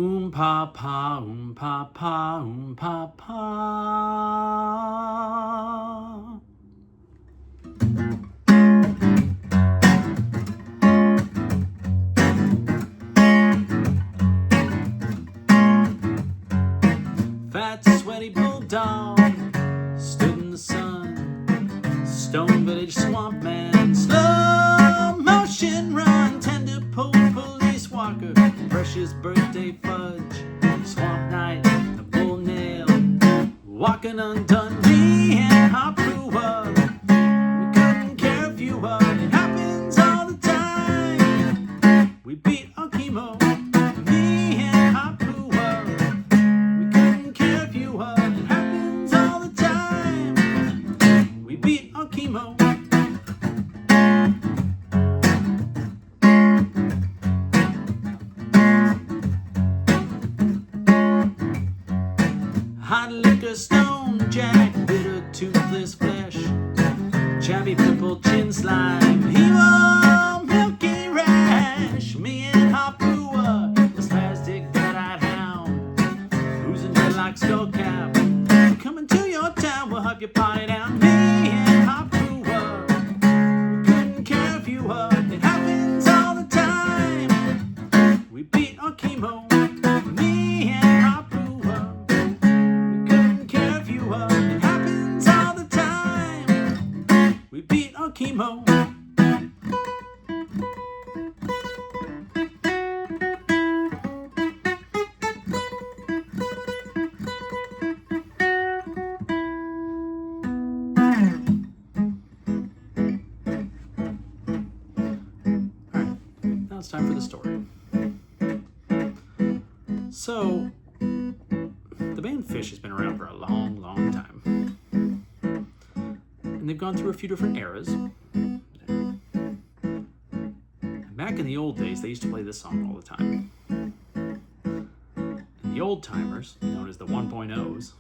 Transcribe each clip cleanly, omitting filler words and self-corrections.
Pa pa, pa pa, pa pa. Fat, sweaty bulldog stood in the sun. Stone Village swamp man, slow motion run. Tender pole police walker, precious birthday fudge. Swamp night, the bull nail, walking undone. Me and Harpua, we couldn't care if you were. It happens all the time. We beat our chemo. Me and Harpua, we couldn't care if you were. It happens all the time. We beat our chemo. Hot liquor, stone jack, bitter toothless flesh, chabby pimple chin slime, evil milky rash. Me and Harpua, this plastic dead-eyed hound, oozing red like skull cap. Coming to your town, we'll have you party down. Me and Harpua, we couldn't care if you were. It happens all the time. We beat our chemo. Me and Harpua, we couldn't care if you were. It happens all the time. We beat our chemo. Now it's time for the story. So, the band Phish has been around for a long, long time. And they've gone through a few different eras. Back in the old days, they used to play this song all the time. And the old timers, known as the 1.0s,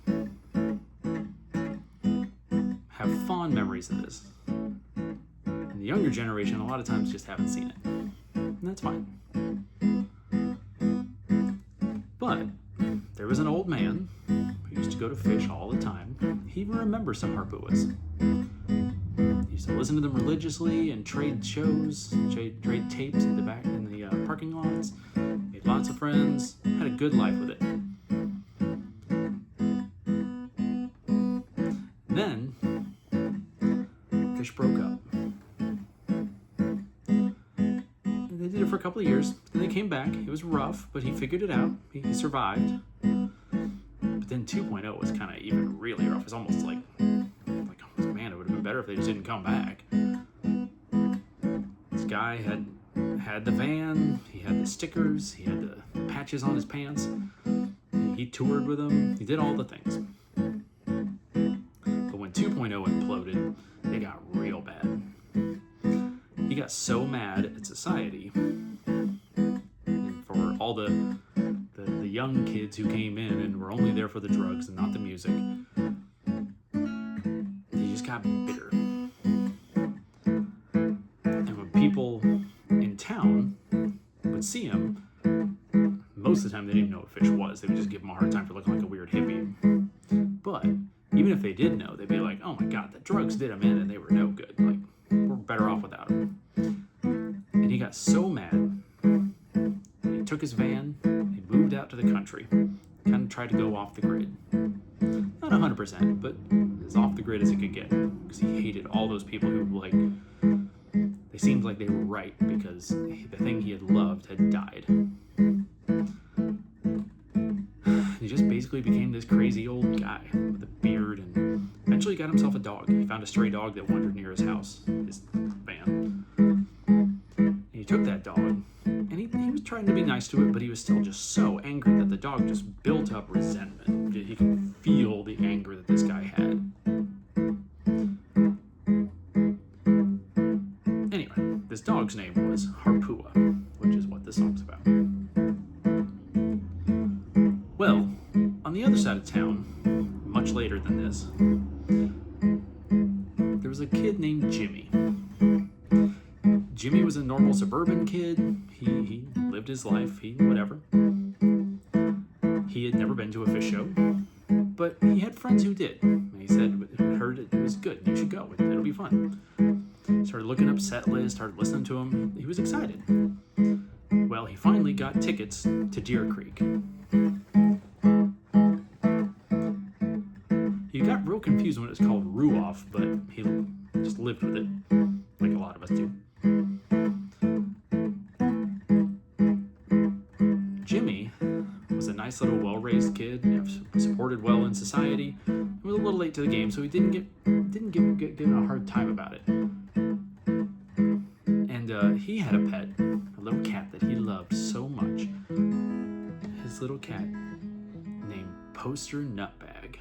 have fond memories of this. And the younger generation, a lot of times, just haven't seen it. And that's fine. But there was an old man who used to go to Phish all the time. He remembers some Harpuas. He used to listen to them religiously and trade shows, trade tapes in the back in the parking lots. Made lots of friends. Had a good life with it. Then Phish broke up. They did it for a couple of years. Then they came back. It was rough, but he figured it out. He survived. But then 2.0 was kind of even really rough. It was almost like, man, it would have been better if they just didn't come back. This guy had the van. He had the stickers. He had the patches on his pants. He toured with them. He did all the things. But when 2.0 imploded, it got real bad. He got so mad at society and for all the young kids who came in and were only there for the drugs and not the music. He just got bitter. And when people in town would see him, most of the time they didn't even know what Phish was. They would just give him a hard time for looking like a weird hippie. But even if they did know, they'd be like, oh my God, the drugs did him in and they were no good. Like, we're better off without him. And he got so mad, he took his van, he moved out to the country, kind of tried to go off the grid. Not 100%, but as off the grid as he could get, because he hated all those people who, like, they seemed like they were right because the thing he had loved had died. He just basically became this crazy old guy with a beard, and eventually got himself a dog. He found a stray dog that wandered near his house, his van. And he took that dog, and he was trying to be nice to it, but he was still just so angry that the dog just built up resentment. He could feel the anger that this guy had. Anyway, this dog's name was Harpua, which is what this song's about. Well, on the other side of town, much later than this, there was a kid named Jimmy. Jimmy was a normal suburban kid. He lived his life, whatever. He had never been to a Phish show, but he had friends who did. And he said, heard it was good. You should go. It'll be fun. Started looking up set lists, started listening to him. He was excited. Well, he finally got tickets to Deer Creek. He got real confused when it was called Ruoff, but he just lived with it, like a lot of us do. Jimmy was a nice little well-raised kid, supported well in society. He was a little late to the game, so he didn't get given a hard time about it. And he had a pet, a little cat that he loved so much. His little cat named Poster Nutbag.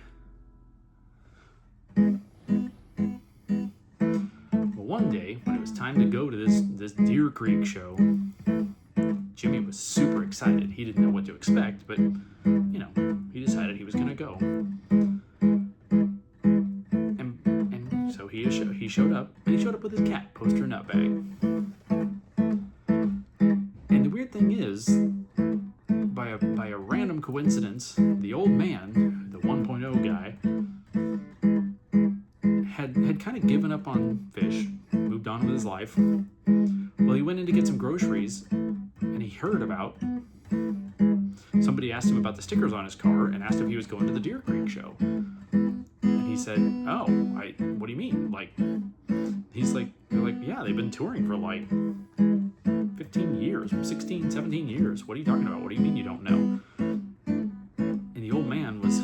Well, one day when it was time to go to this Deer Creek show, Jimmy was super excited. He didn't know what to expect, but he decided he was going to go. And so he showed up, and he showed up with his cat, Poster Nutbag. And the weird thing is, by a random coincidence, the old man, the 1.0 guy, had kind of given up on Phish, moved on with his life. Well, he went in to get some groceries, and he heard about, somebody asked him about the stickers on his car and asked if he was going to the Deer Creek show. And he said, oh, what do you mean? They're like, yeah, they've been touring for like 15 years, 16, 17 years. What are you talking about? What do you mean you don't know? And the old man was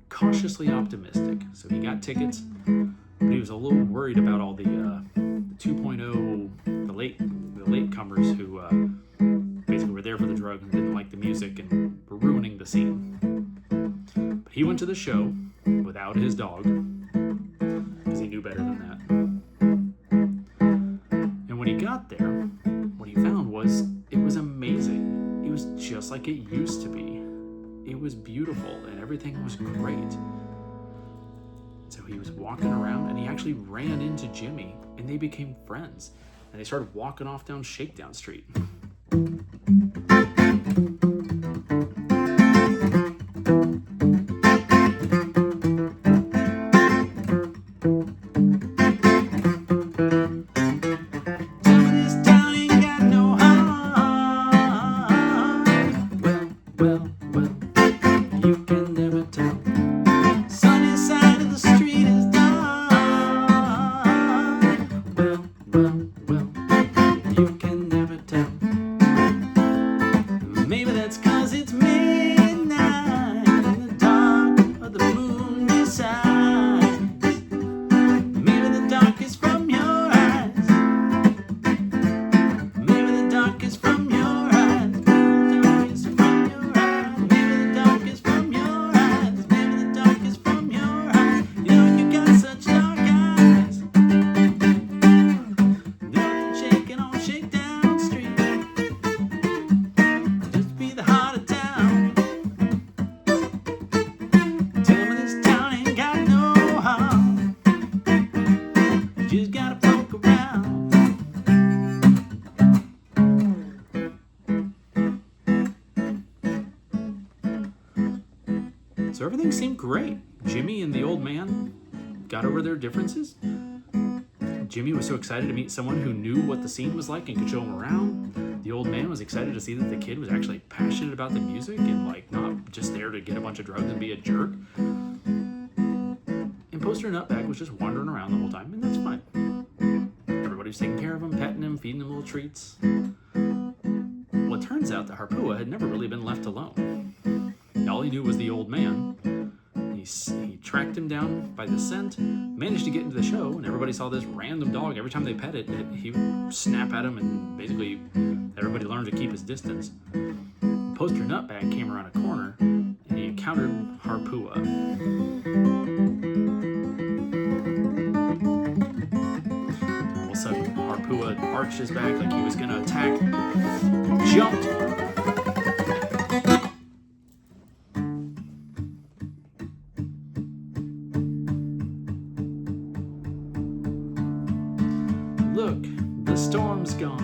cautiously optimistic. So he got tickets, but he was a little worried about all the 2.0, the latecomers who basically were there for the drugs and didn't like the music and were ruining the scene. But he went to the show without his dog because he knew better than that. And when he got there, what he found was it was amazing. It was just like it used to be. It was beautiful and everything was great. So he was walking around and he actually ran into Jimmy and they became friends. And they started walking off down Shakedown Street. So everything seemed great. Jimmy and the old man got over their differences. Jimmy was so excited to meet someone who knew what the scene was like and could show him around. The old man was excited to see that the kid was actually passionate about the music and not just there to get a bunch of drugs and be a jerk. And Poster Nutbag was just wandering around the whole time, and that's fine. Everybody was taking care of him, petting him, feeding him little treats. Well, it turns out that Harpua had never really been left alone. All he knew was the old man. He tracked him down by the scent, managed to get into the show, and everybody saw this random dog. Every time they pet it, he would snap at him, and basically everybody learned to keep his distance. Poster Nutbag came around a corner, and he encountered Harpua. All of a sudden, Harpua arched his back like he was going to attack, jumped, look, the storm's gone.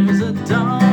There's a dog